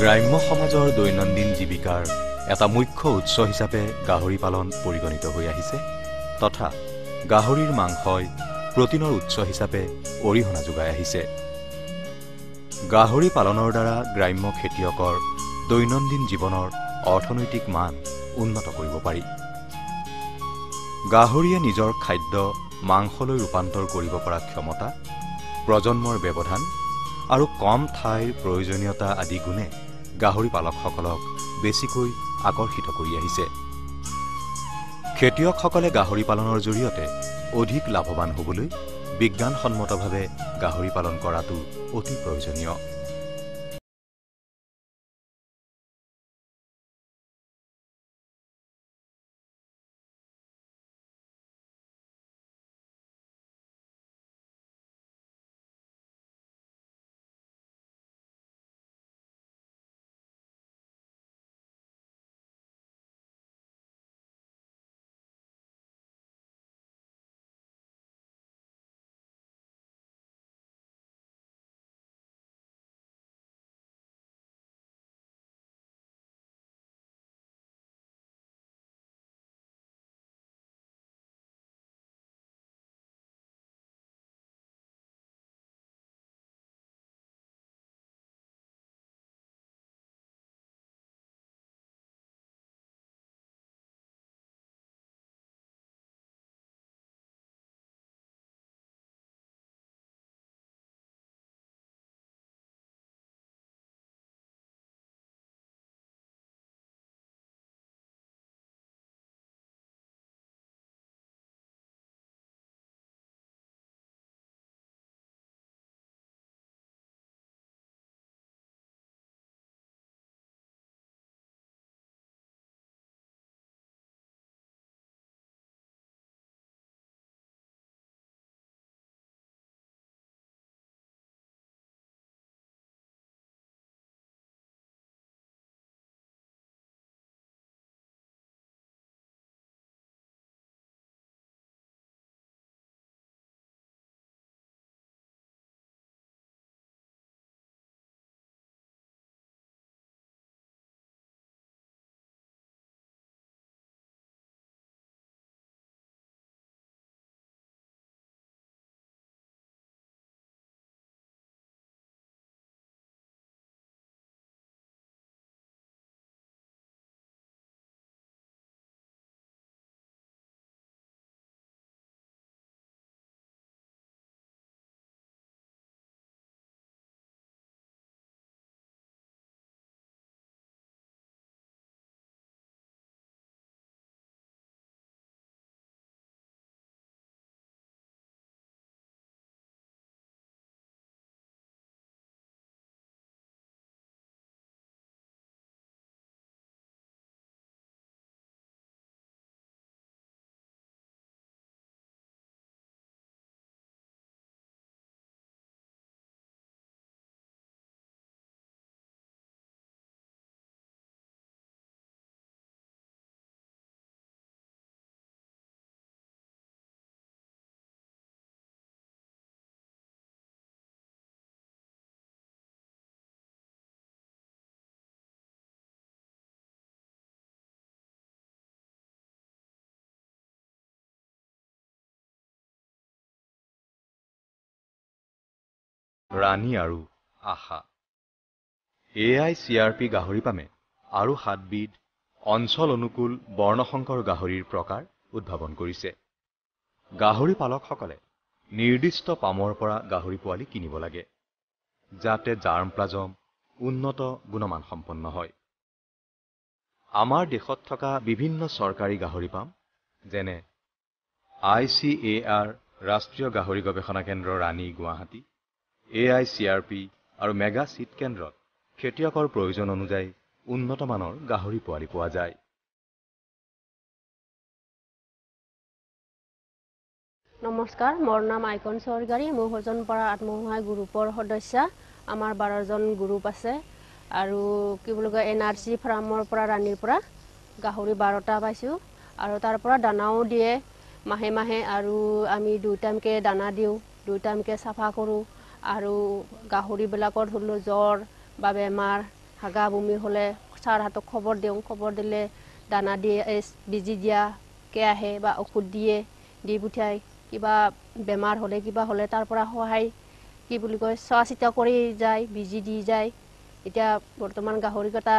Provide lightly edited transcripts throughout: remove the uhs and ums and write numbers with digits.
গ্ৰাম্য সমাজৰ দৈনন্দিন জীৱিকাৰ এটা মুখ্য উৎস হিচাপে গাহৰি পালন পৰিগণিত হৈ আহিছে তথা গাহৰিৰ মাংসই প্ৰটিনৰ উৎস হিচাপে অৰিহণা যোগাই আহিছে। গাহৰি পালনৰ দ্বাৰা গ্ৰাম্য খেতিয়কৰ দৈনন্দিন জীৱনৰ অৰ্থনৈতিক মান উন্নত কৰিব পাৰি। গাহৰিয়ে নিজৰ খাদ্য মাংসলৈ ৰূপান্তৰ কৰিব পৰা ক্ষমতা, প্ৰজন্মৰ ব্যৱধান আৰু কম ঠাইৰ প্ৰয়োজনীয়তা আদি গুণে গাহৰি পালকসকলক বেছিকৈ আকৰ্ষিত কৰি আহিছে। খেতিয়কসকলে গাহৰি পালনৰ জৰিয়তে অধিক লাভৱান হ'বলৈ বিজ্ঞানসন্মতভাৱে গাহৰি পালন কৰাটো অতি প্ৰয়োজনীয়। ৰাণী আৰু আশা AICRP গাহৰি পামে আৰু 7 বিধ অঞ্চল অনুকূল বৰ্ণসংকৰ গাহৰিৰ প্ৰকাৰ উদ্ভাৱন কৰিছে। গাহৰি পালকসকলে নিৰ্দিষ্ট পামৰ পৰা গাহৰি পোৱালি কিনিব লাগে যাতে জাৰ্ম প্লাজম উন্নত গুণমান সম্পন্ন হয়। আমাৰ দেশত থকা বিভিন্ন চৰকাৰী গাহৰি পাম যেনে ICAR ৰাষ্ট্ৰীয় গাহৰি গৱেষণা কেন্দ্ৰ ৰাণী গুৱাহাটী, AICRP আৰু মেগা চিট কেন্দ্ৰত খেতিয়কৰ প্ৰয়োজন অনুযায়ী উন্নত মানৰ গাহৰি পোৱালি পোৱা যায়। নমস্কাৰ, মোৰ নাম আইকন চৰকাৰী। মই হজনপাৰা আত্মসহায়ক গ্ৰুপৰ সদস্যা। আমাৰ 12জন গ্ৰুপ আছে আৰু কি বুলি কয় NRC ফাৰ্মৰ পৰা ৰাণীৰ পৰা গাহৰি 12টা পাইছোঁ আৰু তাৰ পৰা দানাও দিয়ে মাহে মাহে আৰু আমি 2 টাইমকৈ দানা দিওঁ, 2 টাইমকৈ চাফা কৰোঁ আৰু গাহৰিবিলাকৰ ধৰি লওক জ্বৰ বা বেমাৰ হাগা বমি হ'লে ছাৰহঁতক খবৰ দিলে দানা দিয়ে বেজি দিয়াকৈ আহে বা ঔষধ দিয়ে দি পঠিয়াই কিবা বেমাৰ হ'লে কিবা হ'লে তাৰ পৰা সহায় কি বুলি কয় চোৱা চিতা কৰি যায় বেজি দি যায় এতিয়া বৰ্তমান গাহৰিকেইটা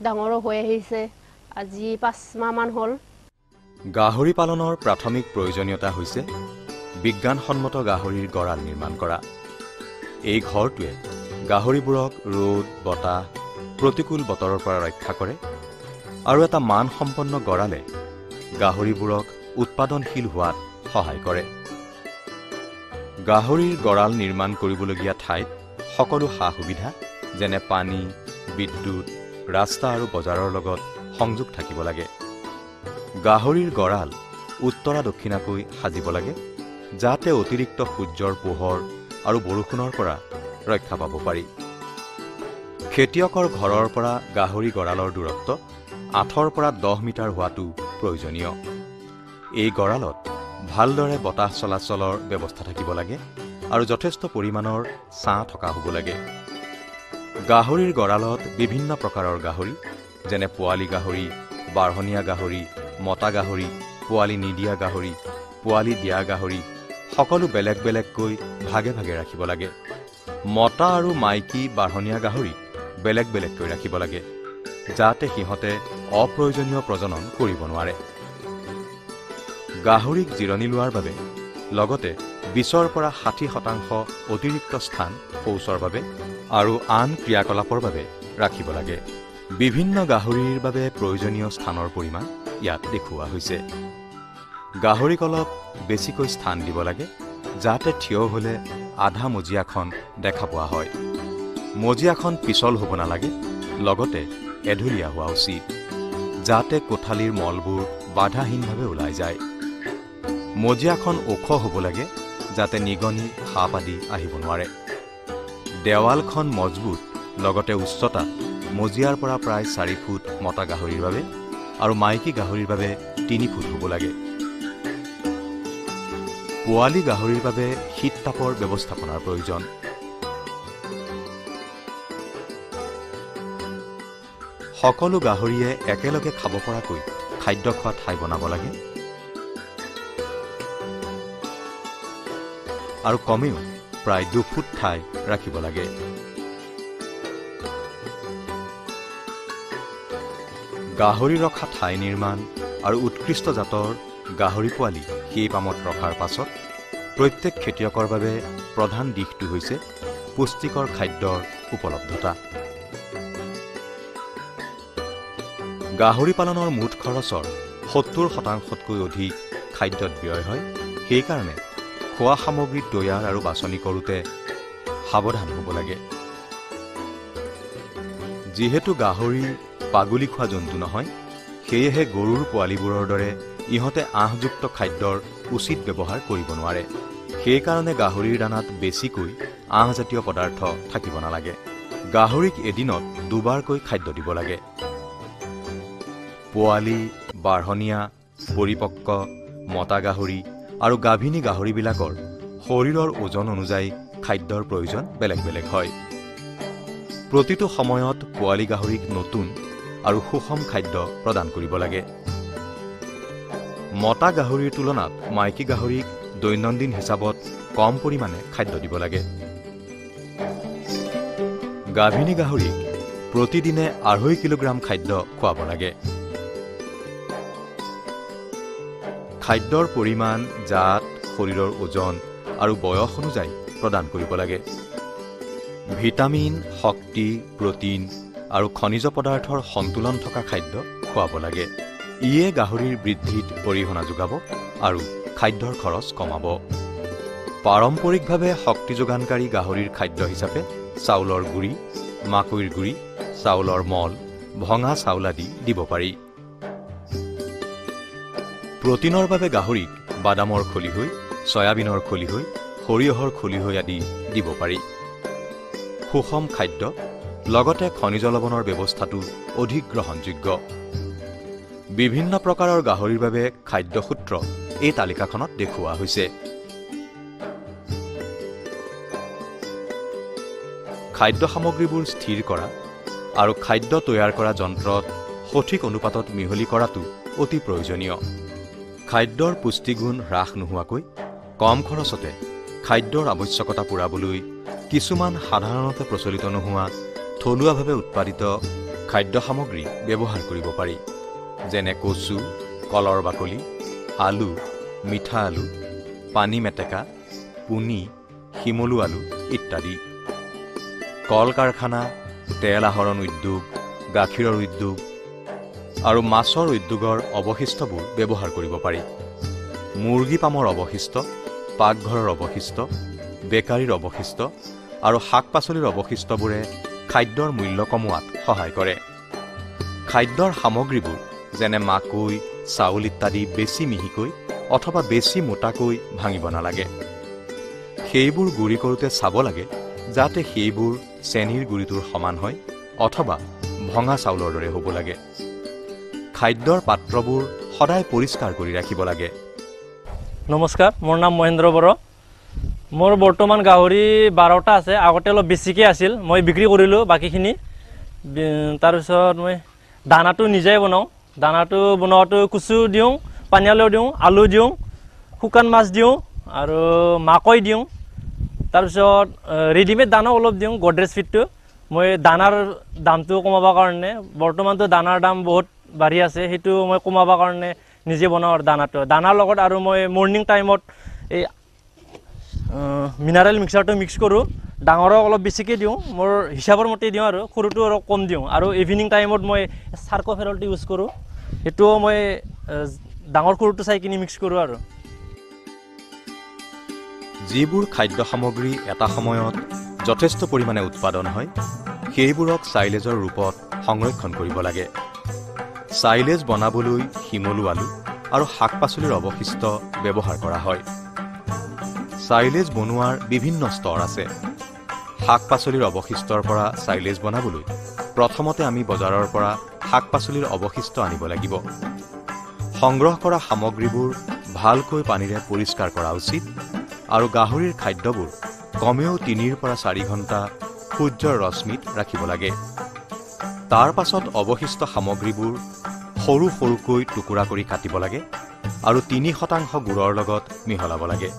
ডাঙৰো হৈ আহিছে আজি 5 মাহমান হ'ল গাহৰি পালনৰ প্ৰাথমিক প্ৰয়োজনীয়তা হৈছে বিজ্ঞানসন্মত গাহৰিৰ গঁৰাল নিৰ্মাণ কৰা এই ঘৰটোৱে গাহৰিবোৰক ৰ'দ বতাহ প্ৰতিকূল বতৰৰ পৰা ৰক্ষা কৰে আৰু এটা মানসম্পন্ন গঁৰালে গাহৰিবোৰক উৎপাদনশীল হোৱাত সহায় কৰে গাহৰিৰ গঁৰাল নিৰ্মাণ কৰিবলগীয়া ঠাইত সকলো সা-সুবিধা যেনে পানী বিদ্যুৎ ৰাস্তা আৰু বজাৰৰ লগত সংযোগ থাকিব লাগে গাহৰিৰ গঁৰাল উত্তৰা দক্ষিণাকৈ সাজিব লাগে যাতে অতিৰিক্ত সূৰ্যৰ পোহৰ আৰু বৰষুণৰ পৰা ৰক্ষা পাব পাৰি খেতিয়কৰ ঘৰৰ পৰা গাহৰি গঁৰালৰ দূৰত্ব 8 পৰা 10 মিটাৰ হোৱাটো প্ৰয়োজনীয় এই গঁৰালত ভালদৰে বতাহ চলাচলৰ ব্যৱস্থা থাকিব লাগে আৰু যথেষ্ট পৰিমাণৰ ছাঁ থকা হ'ব লাগে গাহৰিৰ গঁৰালত বিভিন্ন প্ৰকাৰৰ গাহৰি যেনে পোৱালি গাহৰি বাঢ়নীয়া গাহৰি মতা গাহৰি পোৱালি নিদিয়া গাহৰি পোৱালি দিয়া গাহৰি সকলো বেলেগ বেলেগকৈ ভাগে ভাগে ৰাখিব লাগে মতা আৰু মাইকী বাঢ়নীয়া গাহৰি বেলেগ বেলেগকৈ ৰাখিব লাগে যাতে সিহঁতে অপ্ৰয়োজনীয় প্ৰজনন কৰিব নোৱাৰে গাহৰিক জিৰণি লোৱাৰ বাবে লগতে 20 পৰা 60% অতিৰিক্ত স্থান শৌচৰ বাবে আৰু আন ক্ৰিয়াকলাপৰ বাবে ৰাখিব লাগে বিভিন্ন গাহৰিৰ বাবে প্ৰয়োজনীয় স্থানৰ পৰিমাণ ইয়াত দেখুওৱা হৈছে গাহৰিক অলপ বেছিকৈ স্থান দিব লাগে যাতে থিয় হ'লে আধা মজিয়াখন দেখা পোৱা হয় মজিয়াখন পিছল হ'ব নালাগে লগতে এঢলীয়া হোৱা উচিত যাতে কোঠালিৰ মলবোৰ বাধাহীনভাৱে ওলাই যায় মজিয়াখন ওখ হ'ব লাগে যাতে নিগনি সাপ আদি আহিব নোৱাৰে দেৱালখন মজবুত লগতে উচ্চতা মজিয়াৰ পৰা প্ৰায় 4 ফুট মতা গাহৰিৰ বাবে আৰু মাইকী গাহৰিৰ বাবে 3 ফুট হ'ব লাগে পোৱালি গাহৰিৰ বাবে শীত তাপৰ ব্যৱস্থাপনাৰ প্ৰয়োজন সকলো গাহৰিয়ে একেলগে খাব পৰাকৈ খাদ্য খোৱা ঠাই বনাব লাগে আৰু কমেও প্ৰায় 2 ফুট ঠাই ৰাখিব লাগে গাহৰি ৰখা ঠাই নিৰ্মাণ আৰু উৎকৃষ্ট জাতৰ গাহৰি পোৱালি সেই পামত ৰখাৰ পাছত প্ৰত্যেক খেতিয়কৰ বাবে প্ৰধান দিশটো হৈছে পুষ্টিকৰ খাদ্যৰ উপলব্ধতা গাহৰি পালনৰ মুঠ খৰচৰ 70%তকৈ অধিক খাদ্যত ব্যয় হয় সেইকাৰণে খোৱা সামগ্ৰী তৈয়াৰ আৰু বাছনি কৰোঁতে সাৱধান হ'ব লাগে যিহেতু গাহৰি পাগলি খোৱা জন্তু নহয় সেয়েহে গৰুৰ পোৱালিবোৰৰ দৰে ইহঁতে আঁহযুক্ত খাদ্যৰ উচিত ব্যৱহাৰ কৰিব নোৱাৰে সেইকাৰণে গাহৰিৰ দানাত বেছিকৈ আঁহজাতীয় পদাৰ্থ থাকিব নালাগে গাহৰিক এদিনত 2 বাৰকৈ খাদ্য দিব লাগে পোৱালি বাঢ়নীয়া পৰিপক্ক মতা গাহৰি আৰু গাভিনী গাহৰিবিলাকৰ শৰীৰৰ ওজন অনুযায়ী খাদ্যৰ প্ৰয়োজন বেলেগ বেলেগ হয় প্ৰতিটো সময়ত পোৱালি গাহৰিক নতুন আৰু সুষম খাদ্য প্ৰদান কৰিব লাগে মতা গাহৰিৰ তুলনাত মাইকী গাহৰিক দৈনন্দিন হিচাপত কম পৰিমাণে খাদ্য দিব লাগে গাভিনী গাহৰিক প্ৰতিদিনে 2.5 কিলোগ্ৰাম খাদ্য খুৱাব লাগে খাদ্যৰ পৰিমাণ জাত শৰীৰৰ ওজন আৰু বয়স অনুযায়ী প্ৰদান কৰিব লাগে ভিটামিন শক্তি প্ৰটিন আৰু খনিজ পদাৰ্থৰ সন্তুলন থকা খাদ্য খুৱাব লাগে ইয়ে গাহৰিৰ বৃদ্ধিত অৰিহণা যোগাব আৰু খাদ্যৰ খৰচ কমাব পাৰম্পৰিকভাৱে শক্তি যোগানকাৰী গাহৰিৰ খাদ্য হিচাপে চাউলৰ গুড়ি মাকৈৰ গুড়ি চাউলৰ মল ভঙা চাউল আদি দিব পাৰি প্ৰটিনৰ বাবে গাহৰিক বাদামৰ খলিহৈ সয়াবিনৰ খলিহৈ সৰিয়হৰ খলিহৈ আদি দিব পাৰি সুষম খাদ্য লগতে খনিজ লৱণৰ ব্যৱস্থাটো অধিক গ্ৰহণযোগ্য বিভিন্ন প্ৰকাৰৰ গাহৰিৰ বাবে খাদ্য সূত্ৰ এই তালিকাখনত দেখুওৱা হৈছে খাদ্য সামগ্ৰীবোৰ স্থিৰ কৰা আৰু খাদ্য তৈয়াৰ কৰা যন্ত্ৰত সঠিক অনুপাতত মিহলি কৰাটো অতি প্ৰয়োজনীয়। খাদ্যৰ পুষ্টিগুণ হ্ৰাস নোহোৱাকৈ কম খৰচতে খাদ্যৰ আৱশ্যকতা পূৰাবলৈ কিছুমান সাধাৰণতে প্ৰচলিত নোহোৱা থলুৱাভাৱে উৎপাদিত খাদ্য সামগ্ৰী ব্যৱহাৰ কৰিব পাৰি, যেনে কচু, কলৰ বাকলি, আলু, মিঠা আলু, পানী মেটেকা, পুনি, শিমলু আলু ইত্যাদি। কল কাৰখানা, তেল আহৰণ উদ্যোগ, গাখীৰৰ উদ্যোগ আৰু মাছৰ উদ্যোগৰ অৱশিষ্টবোৰ ব্যৱহাৰ কৰিব পাৰি। মুৰ্গী পামৰ অৱশিষ্ট, পাকঘৰৰ অৱশিষ্ট, বেকাৰীৰ অৱশিষ্ট আৰু শাক পাচলিৰ অৱশিষ্টবোৰে খাদ্যৰ মূল্য কমোৱাত সহায় কৰে। খাদ্যৰ সামগ্ৰীবোৰ যেনে মাকৈ, চাউল ইত্যাদি বেছি মিহিকৈ অথবা বেছি মোটাকৈ ভাঙিব নালাগে। সেইবোৰ গুড়ি কৰোঁতে চাব লাগে যাতে সেইবোৰ চেনিৰ গুড়িটোৰ সমান হয় অথবা ভঙা চাউলৰ দৰে হ'ব লাগে। খাদ্যৰ পাত্ৰবোৰ সদায় পৰিষ্কাৰ কৰি ৰাখিব লাগে। নমস্কাৰ, মোৰ নাম মহেন্দ্ৰ বড়ো। মোৰ বৰ্তমান গাহৰি 12টা আছে। আগতে অলপ বেছিকৈ আছিল, মই বিক্ৰী কৰিলোঁ বাকীখিনি। তাৰপিছত মই দানাটো নিজেই বনাওঁ। দানাটো বনোৱাটো কচু দিওঁ, পানীয়ালু দিওঁ, আলু দিওঁ, শুকান মাছ দিওঁ আৰু মাকৈ দিওঁ। তাৰপিছত ৰেডিমেড দানাও অলপ দিওঁ, গডৰেজ ফিডটো। মই দানাৰ দামটো কমাবৰ কাৰণে, বৰ্তমানটো দানাৰ দাম বহুত বাঢ়ি আছে, সেইটো মই কমাবৰ কাৰণে নিজে বনাওঁ আৰু দানাটো। দানাৰ লগত আৰু মই মৰ্ণিং টাইমত এই মিনাৰেল মিক্সাৰটো মিক্স কৰোঁ। ডাঙৰক অলপ বেছিকৈ দিওঁ, মোৰ হিচাপৰ মতে দিওঁ আৰু সৰুটো অলপ কম দিওঁ। আৰু ইভিনিং টাইমত মই চাৰ্কোফেৰলটো ইউজ কৰোঁ, সেইটোও মই ডাঙৰ সৰুটো চাই কিনি মিক্স কৰোঁ। আৰু যিবোৰ খাদ্য সামগ্ৰী এটা সময়ত যথেষ্ট পৰিমাণে উৎপাদন হয়, সেইবোৰক চাইলেজৰ ৰূপত সংৰক্ষণ কৰিব লাগে। চাইলেজ বনাবলৈ শিমলু আলু আৰু শাক পাচলিৰ অৱশিষ্ট ব্যৱহাৰ কৰা হয়। চাইলেজ বনোৱাৰ বিভিন্ন স্তৰ আছে। শাক পাচলিৰ অৱশিষ্টৰ পৰা চাইলেজ বনাবলৈ প্ৰথমতে আমি বজাৰৰ পৰা শাক পাচলিৰ অৱশিষ্ট আনিব লাগিব। সংগ্ৰহ কৰা সামগ্ৰীবোৰ ভালকৈ পানীৰে পৰিষ্কাৰ কৰা উচিত আৰু গাহৰিৰ খাদ্যবোৰ কমেও 3 পৰা 4 ঘণ্টা সূৰ্যৰ ৰশ্মিত ৰাখিব লাগে। তাৰ পাছত অৱশিষ্ট সামগ্ৰীবোৰ সৰু সৰুকৈ টুকুৰা কৰি কাটিব লাগে আৰু 3% গুড়ৰ লগত মিহলাব লাগে।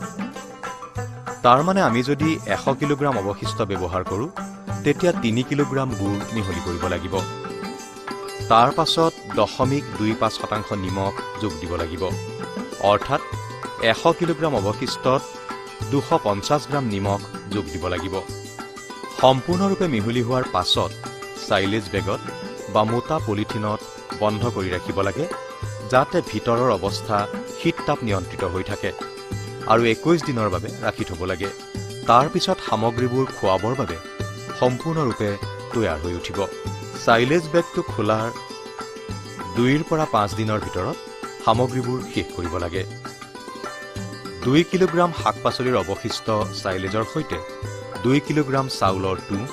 তাৰমানে আমি যদি 100 কিলোগ্ৰাম অৱশিষ্ট ব্যৱহাৰ কৰোঁ, তেতিয়া 3 কিলোগ্ৰাম গুড় মিহলি কৰিব লাগিব। তাৰ পাছত 0.25% নিমখ যোগ দিব লাগিব। অৰ্থাৎ 100 কিলোগ্ৰাম অৱশিষ্টত 250 গ্ৰাম নিমখ যোগ দিব লাগিব। সম্পূৰ্ণৰূপে মিহলি হোৱাৰ পাছত চাইলেজ বেগত বা মোটা পলিথিনত বন্ধ কৰি ৰাখিব লাগে, যাতে ভিতৰৰ অৱস্থা শীত তাপ নিয়ন্ত্ৰিত হৈ থাকে আৰু 21 দিনৰ বাবে ৰাখি থ'ব লাগে। তাৰ পিছত সামগ্ৰীবোৰ খোৱাবৰ বাবে সম্পূৰ্ণৰূপে তৈয়াৰ হৈ উঠিব। চাইলেজ বেগটো খোলাৰ 2 পৰা 5 দিনৰ ভিতৰত সামগ্ৰীবোৰ শেষ কৰিব লাগে। 2 কিলোগ্ৰাম শাক পাচলিৰ অৱশিষ্ট চাইলেজৰ সৈতে 2 কিলোগ্ৰাম চাউলৰ তুঁহ,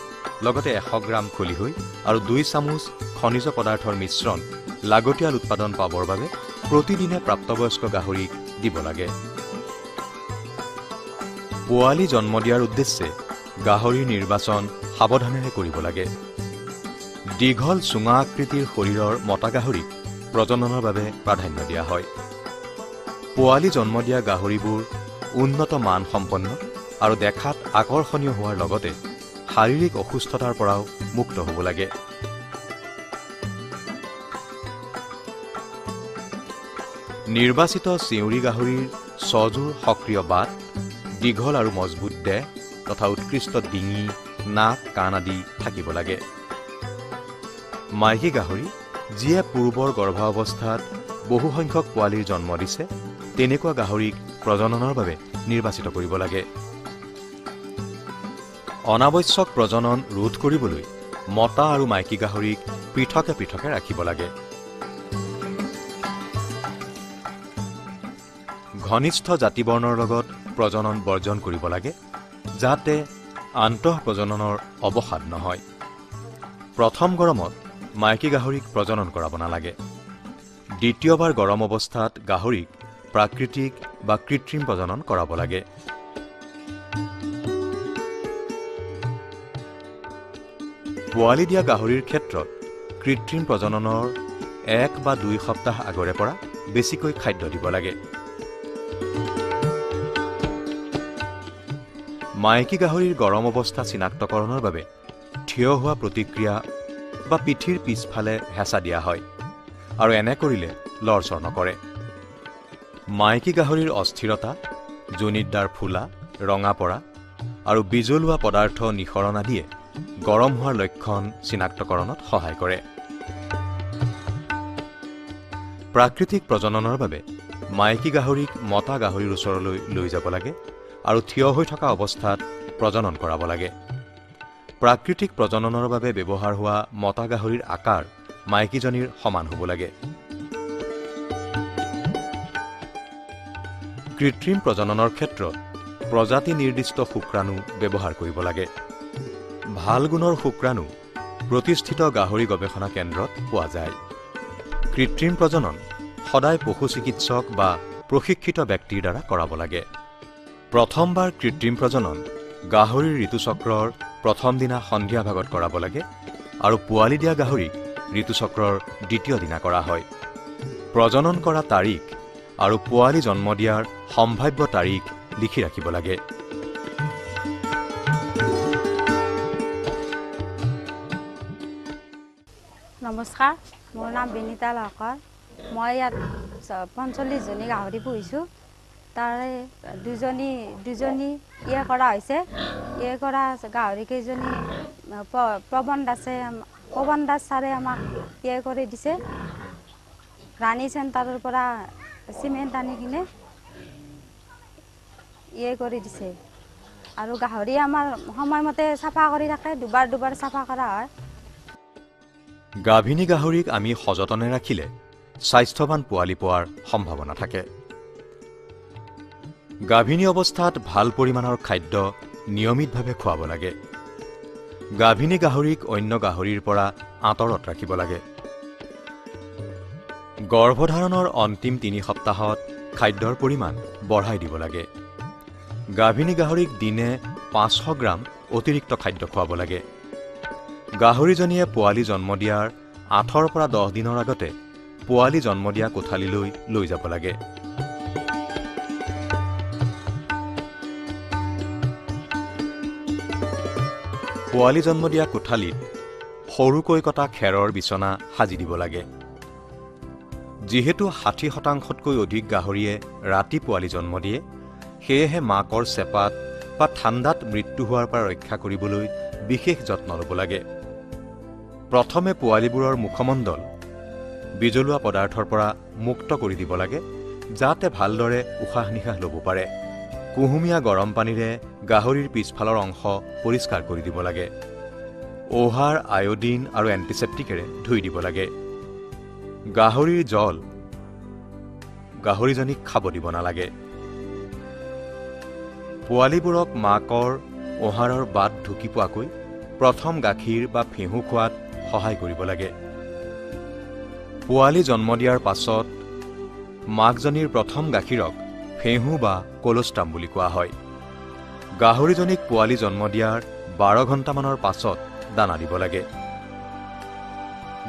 লগতে 100 গ্ৰাম খলিহৈ আৰু 2 চামুচ খনিজ পদাৰ্থৰ মিশ্ৰণ লাগতিয়াল উৎপাদন পাবৰ বাবে প্ৰতিদিনে প্ৰাপ্তবয়স্ক গাহৰিক দিব লাগে। পোৱালি জন্ম দিয়াৰ উদ্দেশ্যে গাহৰিৰ নিৰ্বাচন সাৱধানেৰে কৰিব লাগে। দীঘল চুঙা আকৃতিৰ শৰীৰৰ মতা গাহৰিক প্ৰজননৰ বাবে প্ৰাধান্য দিয়া হয়। পোৱালি জন্ম দিয়া গাহৰিবোৰ উন্নত মানসম্পন্ন আৰু দেখাত আকৰ্ষণীয় হোৱাৰ লগতে শাৰীৰিক অসুস্থতাৰ পৰাও মুক্ত হ'ব লাগে। নিৰ্বাচিত চেউৰী গাহৰিৰ সজোৰ সক্ৰিয় বাট, দীঘল আৰু মজবুত দেহ তথা উৎকৃষ্ট ডিঙি, নাক, কাণ আদি থাকিব লাগে। মাইকী গাহৰি যিয়ে পূৰ্বৰ গৰ্ভাৱস্থাত বহুসংখ্যক পোৱালিৰ জন্ম দিছে, তেনেকুৱা গাহৰিক প্ৰজননৰ বাবে নিৰ্বাচিত কৰিব লাগে। অনাৱশ্যক প্ৰজনন ৰোধ কৰিবলৈ মতা আৰু মাইকী গাহৰিক পৃথকে পৃথকে ৰাখিব লাগে। ঘনিষ্ঠ জাতিবৰ্ণৰ লগত প্ৰজনন বৰ্জন কৰিব লাগে, যাতে আন্তঃ প্ৰজননৰ অৱসাদ নহয়। প্ৰথম গৰমত মাইকী গাহৰিক প্ৰজনন কৰাব নালাগে। দ্বিতীয়বাৰ গৰম অৱস্থাত গাহৰিক প্ৰাকৃতিক বা কৃত্ৰিম প্ৰজনন কৰাব লাগে। পোৱালি দিয়া গাহৰিৰ ক্ষেত্ৰত কৃত্ৰিম প্ৰজননৰ 1 বা 2 সপ্তাহ আগৰে পৰা বেছিকৈ খাদ্য দিব লাগে। মাইকী গাহৰিৰ গৰম অৱস্থা চিনাক্তকৰণৰ বাবে থিয় হোৱা প্ৰতিক্ৰিয়া বা পিঠিৰ পিছফালে হেঁচা দিয়া হয় আৰু এনে কৰিলে লৰচৰ নকৰে। মাইকী গাহৰিৰ অস্থিৰতা, যোনিতদাৰ ফুলা, ৰঙা পৰা আৰু বিজলুৱা পদাৰ্থ নিঃসৰণ আদিয়ে গৰম হোৱাৰ লক্ষণ চিনাক্তকৰণত সহায় কৰে। প্ৰাকৃতিক প্ৰজননৰ বাবে মাইকী গাহৰিক মতা গাহৰিৰ ওচৰলৈ লৈ যাব লাগে আৰু থিয় হৈ থকা অৱস্থাত প্ৰজনন কৰাব লাগে। প্ৰাকৃতিক প্ৰজননৰ বাবে ব্যৱহাৰ হোৱা মতা গাহৰিৰ আকাৰ মাইকীজনীৰ সমান হ'ব লাগে। কৃত্ৰিম প্ৰজননৰ ক্ষেত্ৰত প্ৰজাতি নিৰ্দিষ্ট শুক্ৰাণু ব্যৱহাৰ কৰিব লাগে। ভাল গুণৰ শুক্ৰাণু প্ৰতিষ্ঠিত গাহৰি গৱেষণা কেন্দ্ৰত পোৱা যায়। কৃত্ৰিম প্ৰজনন সদায় পশু চিকিৎসক বা প্ৰশিক্ষিত ব্যক্তিৰ দ্বাৰা কৰাব লাগে। প্ৰথমবাৰ কৃত্ৰিম প্ৰজনন গাহৰিৰ ঋতুচক্ৰৰ প্ৰথম দিনা সন্ধিয়া ভাগত কৰাব লাগে আৰু পোৱালি দিয়া গাহৰিক ঋতুচক্ৰৰ দ্বিতীয় দিনা কৰা হয়। প্ৰজনন কৰা তাৰিখ আৰু পোৱালি জন্ম দিয়াৰ সম্ভাৱ্য তাৰিখ লিখি ৰাখিব লাগে। নমস্কাৰ, মোৰ নাম বিনীতা লহকৰ। মই ইয়াত 45জনী গাহৰি পুহিছোঁ। তাৰে দুজনী কৰা হৈছে। কৰা গাহৰিকেইজনী পৱন দাস ছাৰে আমাক কৰি দিছে। ৰাণী চেণ্টাৰৰ পৰা চিমেণ্ট আনি কিনে কৰি দিছে আৰু গাহৰি আমাৰ সময়মতে চাফা কৰি থাকে, দুবাৰ চাফা কৰা হয়। গাভিনী গাহৰিক আমি সযতনে ৰাখিলে স্বাস্থ্যৱান পোৱালি পোৱাৰ সম্ভাৱনা থাকে। গাভিনী অৱস্থাত ভাল পৰিমাণৰ খাদ্য নিয়মিতভাৱে খুৱাব লাগে। গাভিনী গাহৰিক অন্য গাহৰিৰ পৰা আঁতৰত ৰাখিব লাগে। গৰ্ভধাৰণৰ অন্তিম 3 সপ্তাহত খাদ্যৰ পৰিমাণ বঢ়াই দিব লাগে। গাভিনী গাহৰিক দিনে 500 গ্ৰাম অতিৰিক্ত খাদ্য খুৱাব লাগে। গাহৰিজনীয়ে পোৱালি জন্ম দিয়াৰ 8 পৰা 10 দিনৰ আগতে পোৱালি জন্ম দিয়া কোঠালিলৈ লৈ যাব লাগে। পোৱালি জন্ম দিয়া কোঠালিত সৰুকৈ কটা খেৰৰ বিচনা সাজি দিব লাগে। যিহেতু 60%তকৈ অধিক গাহৰিয়ে ৰাতি পোৱালি জন্ম দিয়ে, সেয়েহে মাকৰ চেপাত বা ঠাণ্ডাত মৃত্যু হোৱাৰ পৰা ৰক্ষা কৰিবলৈ বিশেষ যত্ন ল'ব লাগে। প্ৰথমে পোৱালিবোৰৰ মুখমণ্ডল বিজলুৱা পদাৰ্থৰ পৰা মুক্ত কৰি দিব লাগে, যাতে ভালদৰে উশাহ নিশাহ ল'ব পাৰে। কুহুমীয়া গৰম পানীৰে গাহৰিৰ পিছফালৰ অংশ পৰিষ্কাৰ কৰি দিব লাগে। ঔহাৰ, আয়োডিন আৰু এণ্টিছেপ্টিকেৰে ধুই দিব লাগে। গাহৰিৰ জল গাহৰিজনীক খাব দিব নালাগে। পোৱালিবোৰক মাকৰ ওহাৰৰ বাট ঢুকি পোৱাকৈ প্ৰথম গাখীৰ বা ফেঁহু খোৱাত সহায় কৰিব লাগে। পোৱালি জন্ম দিয়াৰ পাছত মাকজনীৰ প্ৰথম গাখীৰক ফেঁহু বা কলষ্ট্ৰাম বুলি কোৱা হয়। গাহৰিজনীক পোৱালি জন্ম দিয়াৰ 12 ঘণ্টামানৰ পাছত দানা দিব লাগে।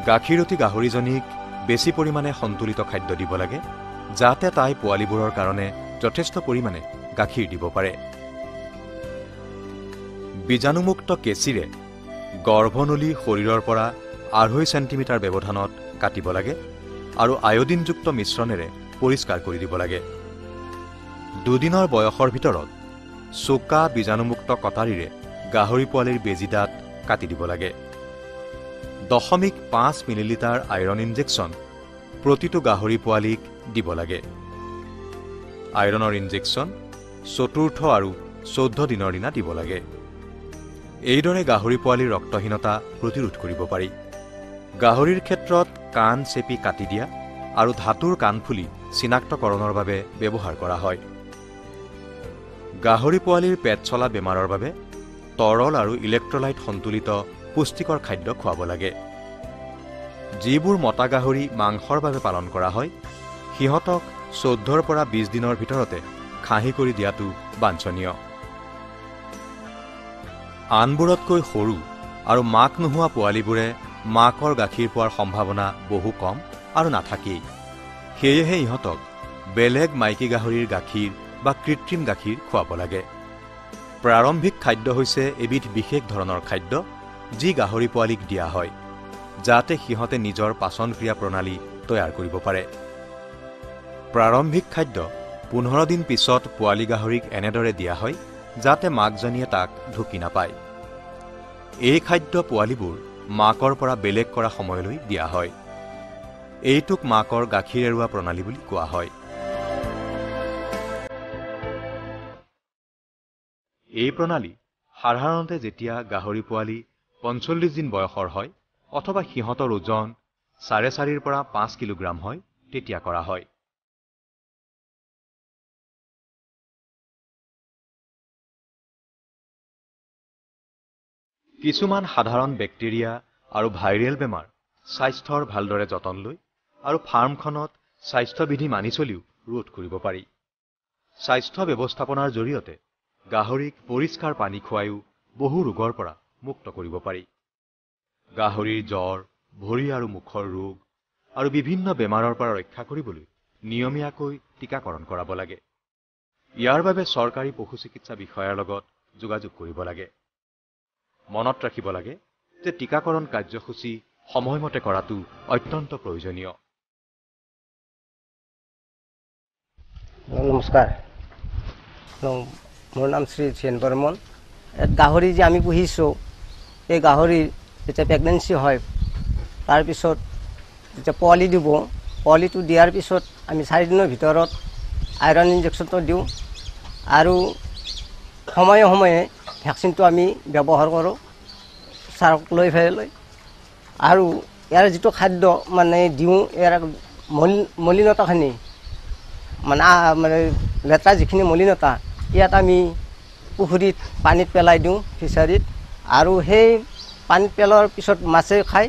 গাখীৰতী গাহৰিজনীক বেছি পৰিমাণে সন্তুলিত খাদ্য দিব লাগে, যাতে তাই পোৱালিবোৰৰ কাৰণে যথেষ্ট পৰিমাণে গাখীৰ দিব পাৰে। বীজাণুমুক্ত কেঁচিৰে গৰ্ভনলী শৰীৰৰ পৰা 2.5 চেণ্টিমিটাৰ ব্যৱধানত কাটিব লাগে আৰু আয়োডিনযুক্ত মিশ্ৰণেৰে পৰিষ্কাৰ কৰি দিব লাগে। 2 দিনৰ বয়সৰ ভিতৰত চোকা বীজাণুমুক্ত কটাৰীৰে গাহৰি পোৱালিৰ বেজী দাঁত কাটি দিব লাগে। 0.5 মিলিলিটাৰ আইৰণ ইনজেকশ্যন প্ৰতিটো গাহৰি পোৱালিক দিব লাগে। আইৰণৰ ইনজেকশ্যন 4ৰ্থ আৰু 14 দিনৰ দিনা দিব লাগে। এইদৰে গাহৰি পোৱালিৰ ৰক্তহীনতা প্ৰতিৰোধ কৰিব পাৰি। গাহৰিৰ ক্ষেত্ৰত কাণ চেপি কাটি দিয়া আৰু ধাতুৰ কাণফুলি চিনাক্তকৰণৰ বাবে ব্যৱহাৰ কৰা হয়। গাহৰি পোৱালিৰ পেট চলা বেমাৰৰ বাবে তৰল আৰু ইলেক্ট্ৰলাইট সন্তুলিত পুষ্টিকৰ খাদ্য খুৱাব লাগে। যিবোৰ মতা গাহৰি মাংসৰ বাবে পালন কৰা হয়, সিহঁতক 14 পৰা 20 দিনৰ ভিতৰতে খাহী কৰি দিয়াটো বাঞ্ছনীয়। আনবোৰতকৈ সৰু আৰু মাক নোহোৱা পোৱালিবোৰে মাকৰ গাখীৰ পোৱাৰ সম্ভাৱনা বহু কম আৰু নাথাকেই। সেয়েহে ইহঁতক বেলেগ মাইকী গাহৰিৰ গাখীৰ বা কৃত্ৰিম গাখীৰ খুৱাব লাগে। প্ৰাৰম্ভিক খাদ্য হৈছে এবিধ বিশেষ ধৰণৰ খাদ্য যি গাহৰি পোৱালিক দিয়া হয়, যাতে সিহঁতে নিজৰ পাচন ক্ৰিয়া প্ৰণালী তৈয়াৰ কৰিব পাৰে। প্ৰাৰম্ভিক খাদ্য 15 দিন পিছত পোৱালি গাহৰিক এনেদৰে দিয়া হয় যাতে মাকজনীয়ে তাক ঢুকি নাপায়। এই খাদ্য পোৱালিবোৰ মাকৰ পৰা বেলেগ কৰা সময়লৈ দিয়া হয়। এইটোক মাকৰ গাখীৰ এৰুৱা প্ৰণালী বুলি কোৱা হয়। এই প্ৰণালী সাধাৰণতে যেতিয়া গাহৰি পোৱালি 45 দিন বয়সৰ হয় অথবা সিহঁতৰ ওজন 4.5 পৰা 5 কিলোগ্ৰাম হয় তেতিয়া কৰা হয়। কিছুমান সাধাৰণ বেক্টেৰিয়া আৰু ভাইৰেল বেমাৰ স্বাস্থ্যৰ ভালদৰে যতন লৈ আৰু ফাৰ্মখনত স্বাস্থ্যবিধি মানি চলিও ৰোধ কৰিব পাৰি। স্বাস্থ্য ব্যৱস্থাপনাৰ জৰিয়তে গাহৰিক পৰিষ্কাৰ পানী খুৱাইও বহু ৰোগৰ পৰা মুক্ত কৰিব পাৰি। গাহৰিৰ জ্বৰ, ভৰি আৰু মুখৰ ৰোগ আৰু বিভিন্ন বেমাৰৰ পৰা ৰক্ষা কৰিবলৈ নিয়মীয়াকৈ টীকাকৰণ কৰাব লাগে। ইয়াৰ বাবে চৰকাৰী পশু চিকিৎসা বিষয়াৰ লগত যোগাযোগ কৰিব লাগে। মনত ৰাখিব লাগে যে টীকাকৰণ কাৰ্যসূচী সময়মতে কৰাটো অত্যন্ত প্ৰয়োজনীয়। নমস্কাৰ, মোৰ নাম শ্ৰী চেন বৰ্মন। গাহৰি যে আমি পুহিছোঁ, এই গাহৰিৰ যেতিয়া প্ৰেগনেঞ্চি হয় তাৰপিছত যেতিয়া পোৱালি দিব, পোৱালিটো দিয়াৰ পিছত আমি 4 দিনৰ ভিতৰত আইৰণ ইনজেকশ্যনটো দিওঁ আৰু সময়ে সময়ে ভেকচিনটো আমি ব্যৱহাৰ কৰোঁ ছাৰক লৈ পেলাই। আৰু ইয়াৰ যিটো খাদ্য মানে দিওঁ, ইয়াৰ মলিনতাখিনি মানে লেতেৰা যিখিনি মলিনতা ইয়াত আমি পুখুৰীত পানীত পেলাই দিওঁ, ফিচাৰীত, আৰু সেই পানীত পেলোৱাৰ পিছত মাছে খায়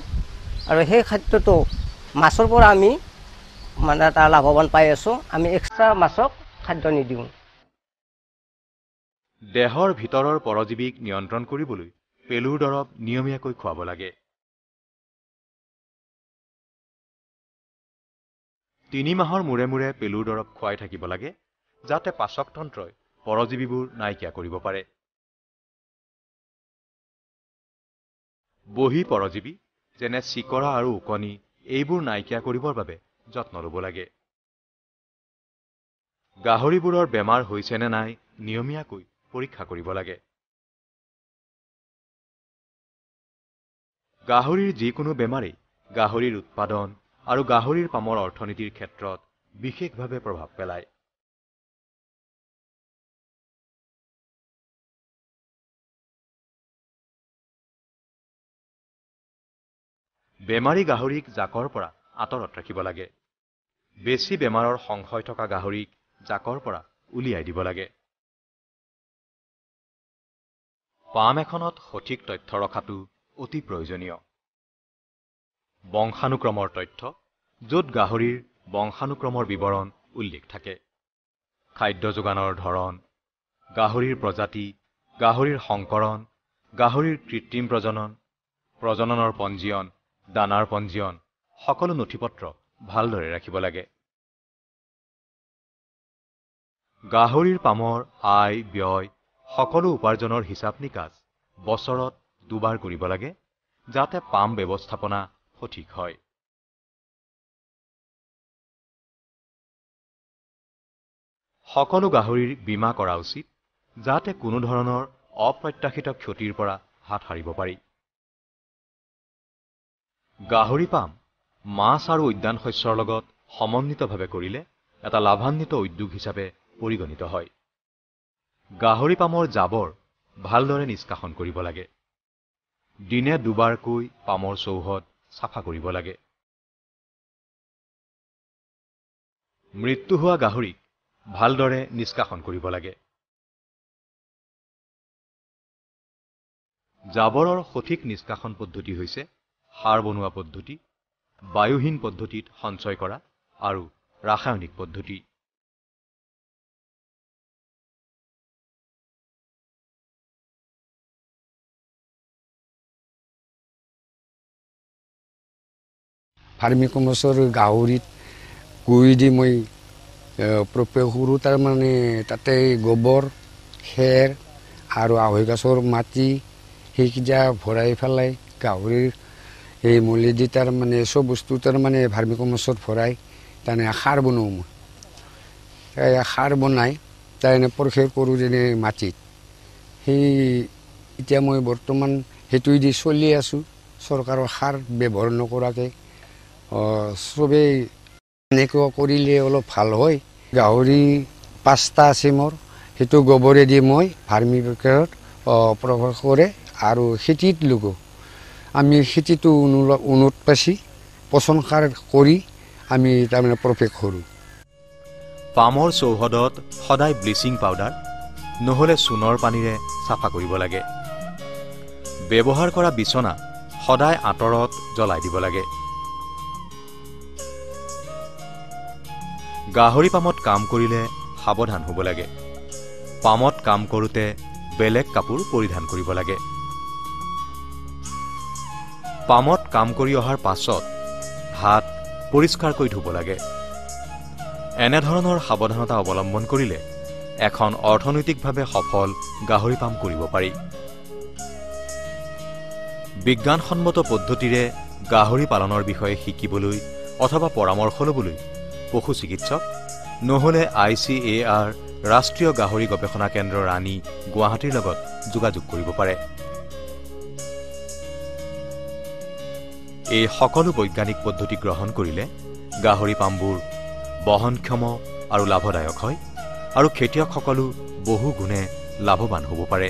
আৰু সেই খাদ্যটো মাছৰ পৰা আমি মানে এটা লাভৱান পাই আছোঁ। আমি এক্সট্ৰা মাছক খাদ্য নিদিওঁ। দেহৰ ভিতৰৰ পৰজীৱীক নিয়ন্ত্ৰণ কৰিবলৈ পেলুৰ দৰৱ নিয়মীয়াকৈ খুৱাব লাগে। 3 মাহৰ মূৰে মূৰে পেলুৰ দৰৱ খুৱাই থাকিব লাগে যাতে পাচকতন্ত্ৰই পৰজীৱীবোৰ নাইকিয়া কৰিব পাৰে। বহি পৰজীৱী যেনে চিকৰা আৰু ওকণি এইবোৰ নাইকিয়া কৰিবৰ বাবে যত্ন ল'ব লাগে। গাহৰিবোৰৰ বেমাৰ হৈছে নে নাই নিয়মীয়াকৈ পৰীক্ষা কৰিব লাগে। গাহৰিৰ যিকোনো বেমাৰেই গাহৰিৰ উৎপাদন আৰু গাহৰিৰ পামৰ অৰ্থনীতিৰ ক্ষেত্ৰত বিশেষভাৱে প্ৰভাৱ পেলায়। বেমাৰী গাহৰিক জাকৰ পৰা আঁতৰত ৰাখিব লাগে। বেছি বেমাৰৰ সংশয় থকা গাহৰিক জাকৰ পৰা উলিয়াই দিব লাগে। পাম এখনত সঠিক তথ্য ৰখাটো অতি প্ৰয়োজনীয়। বংশানুক্ৰমৰ তথ্য, য'ত গাহৰিৰ বংশানুক্ৰমৰ বিৱৰণ উল্লেখ থাকে। খাদ্য যোগানৰ ধৰণ, গাহৰিৰ প্ৰজাতি, গাহৰিৰ সংকৰণ, গাহৰিৰ কৃত্ৰিম প্ৰজনন, প্ৰজননৰ পঞ্জীয়ন, দানাৰ পঞ্জীয়ন, সকলো নথিপত্ৰ ভালদৰে ৰাখিব লাগে। গাহৰিৰ পামৰ আয়, ব্যয়, সকলো উপাৰ্জনৰ হিচাপ নিকাচ বছৰত 2 বাৰ কৰিব লাগে যাতে পাম ব্যৱস্থাপনা সঠিক হয়। সকলো গাহৰিৰ বীমা কৰা উচিত যাতে কোনো ধৰণৰ অপ্ৰত্যাশিত ক্ষতিৰ পৰা হাত সাৰিব পাৰি। গাহৰি পাম মাছ আৰু উদ্যান শস্যৰ লগত সমন্বিতভাৱে কৰিলে এটা লাভান্বিত উদ্যোগ হিচাপে পৰিগণিত হয়। গাহৰি পামৰ জাবৰ ভালদৰে নিষ্কাশন কৰিব লাগে। দিনে 2 বাৰকৈ পামৰ চৌহদ চাফা কৰিব লাগে। মৃত্যু হোৱা গাহৰিক ভালদৰে নিষ্কাশন কৰিব লাগে। জাবৰৰ সঠিক নিষ্কাশন পদ্ধতি হৈছে সাৰ বনোৱা পদ্ধতি, বায়ুহীন পদ্ধতিত সঞ্চয় কৰা আৰু ৰাসায়নিক পদ্ধতি। ফাৰ্মি কমাৰ্চৰ গাহৰিত গুড়ি দি মই প্ৰয়োগ কৰোঁ। তাৰমানে তাতে গোবৰ, খেৰ আৰু আঢ়ৈ গছৰ মাটি সেইকেইটা ভৰাই পেলাই গাহৰিৰ এই মলি দি তাৰমানে চব বস্তু তাৰমানে ফাৰ্মি কমাৰ্চত ভৰাই তাৰমানে সাৰ বনাওঁ মই। সাৰ বনাই তাৰমানে প্ৰয়োগ কৰোঁ যেনে মাটিত। সেই এতিয়া মই বৰ্তমান সেইটোৱেদি চলি আছোঁ, চৰকাৰৰ সাৰ ব্যৱহাৰ নকৰাকৈ। চবেই এনেকুৱা কৰিলে অলপ ভাল হয়। গাহৰি 5টা আছে মোৰ, সেইটো গোবৰেদি মই ভাৰ্মি প্ৰক্ৰিয়াত প্ৰৱেশ কৰে আৰু খেতিত লগো। আমি খেতিটো উন্নত পাইছি পচন সাৰ কৰি আমি তাৰমানে প্ৰৱেশ কৰোঁ। পামৰ চৌহদত সদায় ব্লিচিং পাউডাৰ নহ'লে চূণৰ পানীৰে চাফা কৰিব লাগে। ব্যৱহাৰ কৰা বিচনা সদায় আঁতৰত জ্বলাই দিব লাগে। গাহৰি পামত কাম কৰিলে সাৱধান হ'ব লাগে। পামত কাম কৰোঁতে বেলেগ কাপোৰ পৰিধান কৰিব লাগে। পামত কাম কৰি অহাৰ পাছত হাত পৰিষ্কাৰকৈ ধুব লাগে। এনেধৰণৰ সাৱধানতা অৱলম্বন কৰিলে এখন অৰ্থনৈতিকভাৱে সফল গাহৰি পাম কৰিব পাৰি। বিজ্ঞানসন্মত পদ্ধতিৰে গাহৰি পালনৰ বিষয়ে শিকিবলৈ অথবা পৰামৰ্শ ল'বলৈ পশু চিকিৎসক নহ'লে ICAR ৰাষ্ট্ৰীয় গাহৰি গৱেষণা কেন্দ্ৰ ৰাণী, গুৱাহাটীৰ লগত যোগাযোগ কৰিব পাৰে। এই সকলো বৈজ্ঞানিক পদ্ধতি গ্ৰহণ কৰিলে গাহৰি পামবোৰ বহনক্ষম আৰু লাভদায়ক হয় আৰু খেতিয়কসকলো বহু গুণে লাভৱান হ'ব পাৰে।